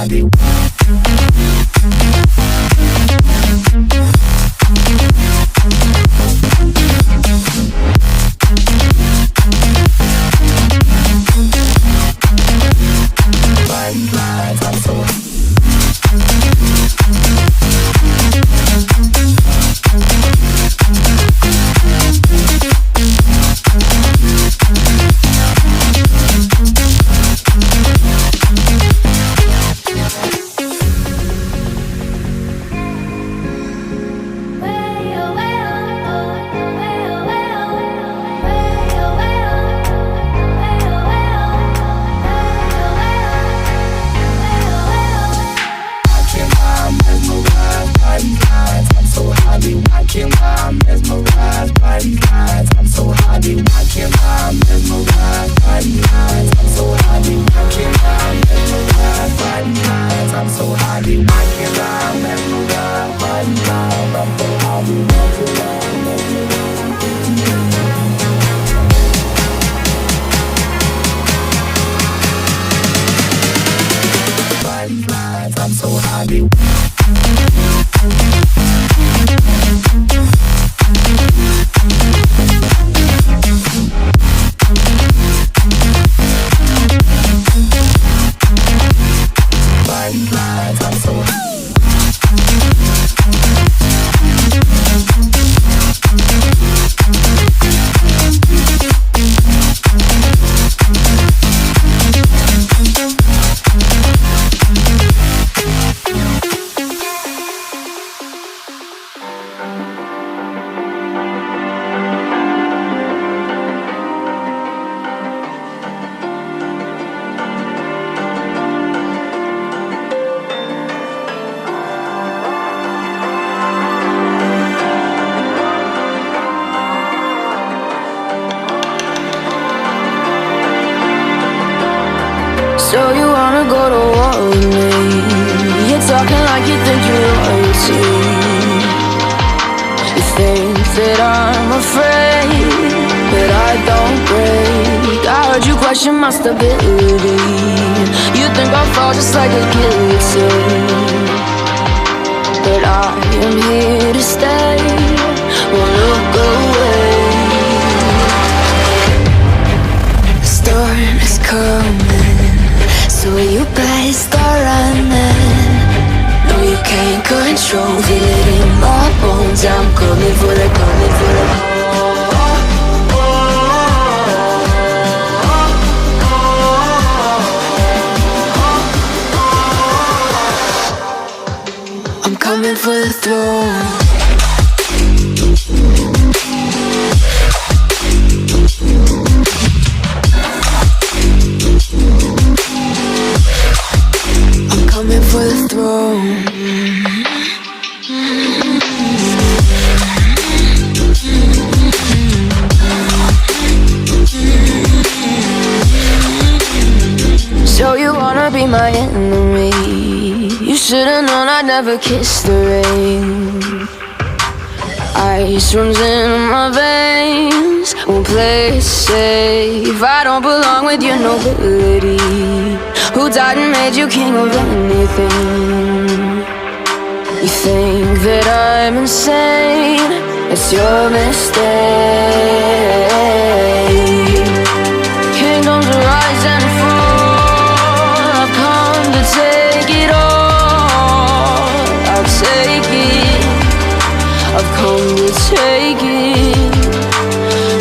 hardly. So you wanna go to war with me? You're talking like you think you're royalty. You think that I'm afraid, but I don't break. I heard you question my stability. You think I'll fall just like a guillotine, but I am here to stay. Won't look away. The storm is coming, so you better start running. No, you can't control, feel it in my bones. I'm coming for the, coming for the. I'm coming for the throne. Coming for the throne. So you wanna be my enemy? You should've known I'd never kiss the rain. Ice runs in my veins, won't play it safe. I don't belong with your nobility. Who died and made you king of anything? You think that I'm insane? It's your mistake. Kingdoms rise and fall. I've come to take it all. I'll take it. I've come to take it.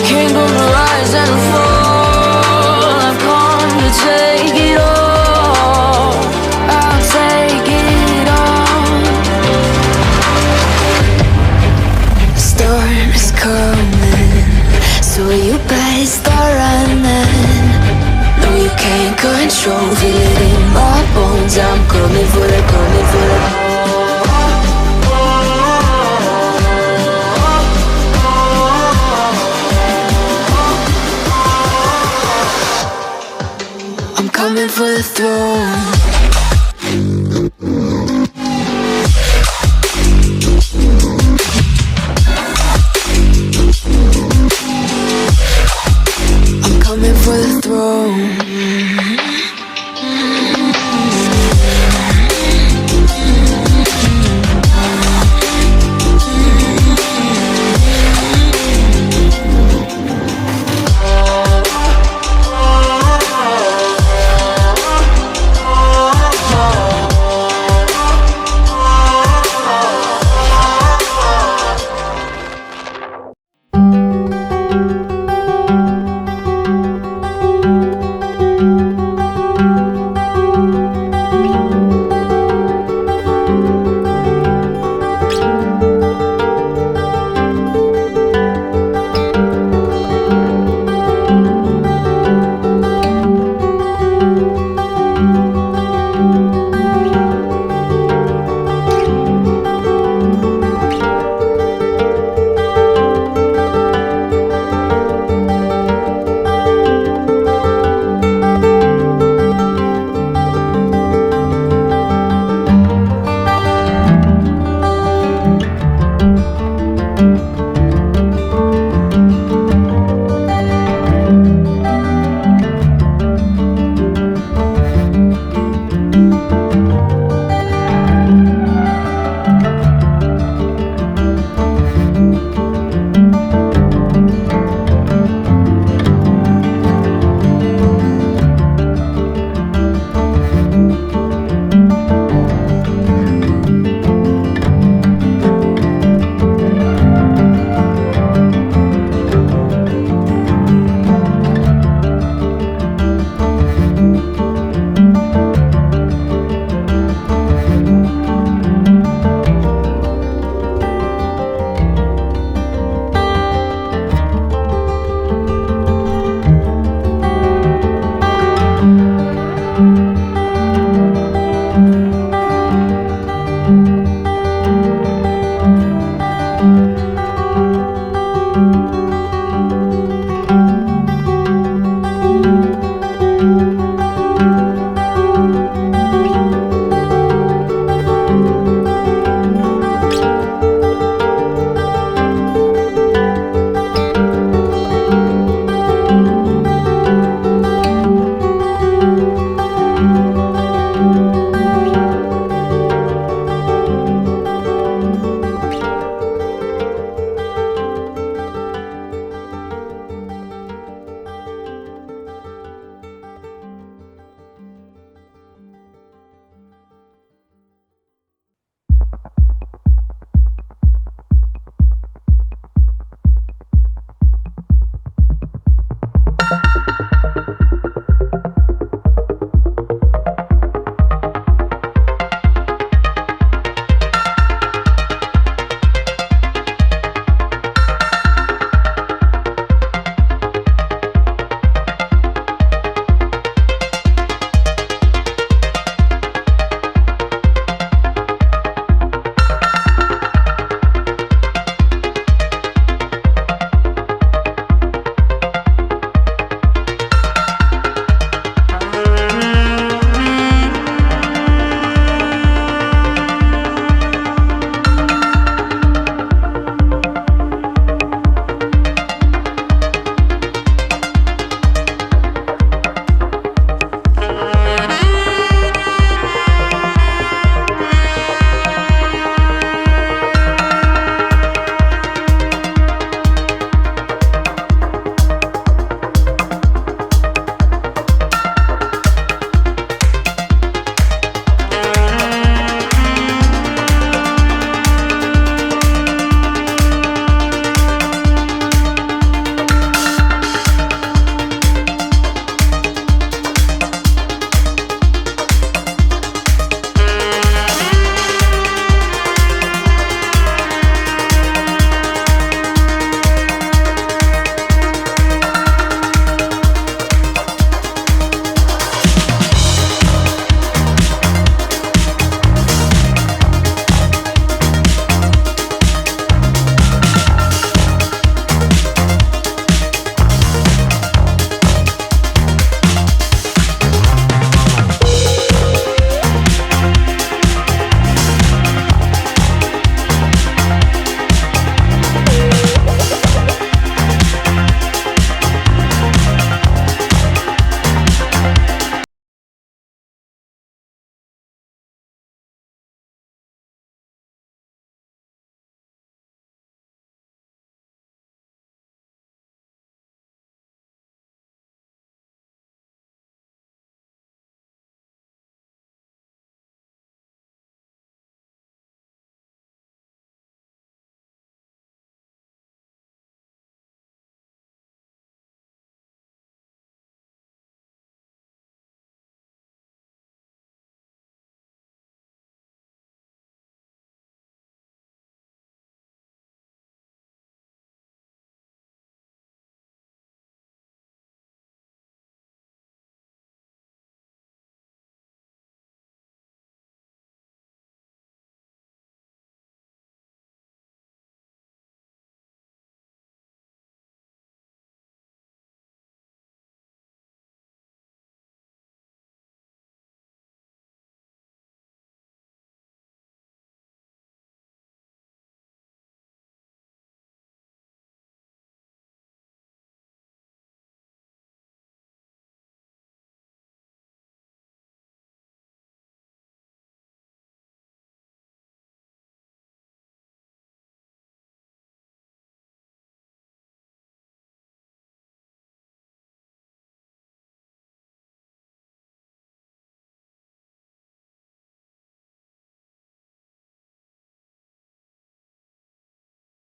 Kingdoms rise and fall. I've come to take it all. I'll take it all. The storm is coming, so you better start running. No, you can't control, feel it in my bones. I'm coming for the, coming for the. Coming for the throne. I'm coming for the throne.